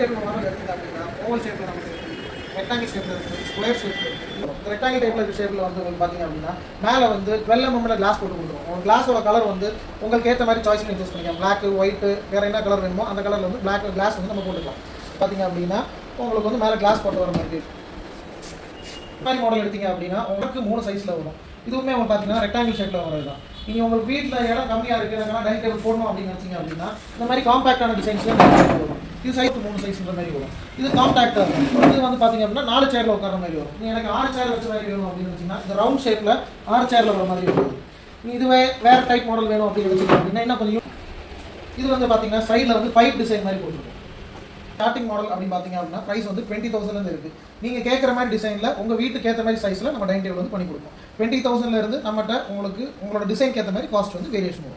Table model எடுத்துக்கிட்டா அப்படின்னா oval ஷேப்பில் நமக்கு இருக்குது, ரெக்டாங்கிள் ஷேப்பில் இருக்குது, ஸ்கொயர் ஷேப்பில் இருக்குது. இந்த ரெக்டாங்கிள் டைப்பில் இருக்க ஷேப்பில் வந்து உங்களுக்கு பார்த்தீங்க அப்படின்னா மேலே வந்து 12 mm கிளாஸ் போட்டு கொடுத்துருவோம். உங்கள் கிளாஸோட கலர் வந்து உங்களுக்கு ஏற்ற மாதிரி சாய்ஸ் பண்ணி சூஸ் பண்ணிக்கலாம். பிளாக், ஒயிட்டு, வேறு என்ன கலர் வேணுமோ அந்த கலரில் வந்து பிளாக் கிளாஸ் வந்து நம்ம போட்டுக்கலாம். பார்த்தீங்க அப்படின்னா உங்களுக்கு வந்து மேலே கிளாஸ் போட்டு வர மாதிரி இந்த மாதிரி மாடல் எடுத்தீங்க அப்படின்னா உங்களுக்கு 3 சைஸில் வரும். இதுவுமே உங்களுக்கு பார்த்தீங்கன்னா ரெக்டாங்கிள் ஷேப்பில் வரது தான். நீங்கள் உங்களுக்கு வீட்டில் இடம் கம்மியாக இருக்குது, டைனிங் டேபிள் போடணும் அப்படின்னு நினச்சிங்க அப்படின்னா இந்த மாதிரி காம்பேக்டான டிசைன்ஸ்லேயே வரும். இது சைஸ் 3 சைஸ்ன்ற மாதிரி வரும். இது காம்பேக்டாக இருக்கும். இது வந்து பார்த்தீங்க அப்படின்னா 4 சேரில் உட்கார மாதிரி வரும். நீங்கள் எனக்கு 6 சேர் வச்ச மாதிரி வேணும் அப்படின்னு நினச்சிங்கன்னா இந்த ரவுண்ட் ஷேப்பில் 6 சேரில் வர மாதிரி வரும். நீங்கள் இதுவே வேறு டைப் மாடல் வேணும் அப்படின்னு நினச்சிங்க அப்படின்னா என்ன கொஞ்சம் இது வந்து பார்த்தீங்கன்னா சைடில் வந்து பைப் டிசைன் மாதிரி போட்டுருக்கும். ஸ்டார்டிங் மாடல் அப்படின்னு பார்த்தீங்க அப்படின்னா ப்ரைஸ் வந்து 20,000 இருக்குது. நீங்கள் கேட்குற மாதிரி டிசைனில் உங்கள் வீட்டுக்கு ஏற்ற மாதிரி சைஸில் நம்ம டைனிங் டேபிள் வந்து பண்ணி கொடுப்போம். 20,000 நம்மகிட்ட உங்களுக்கு உங்களோட டிசைனுக்கு ஏற்ற மாதிரி காஸ்ட் வந்து வேரியேஷன் வரும்.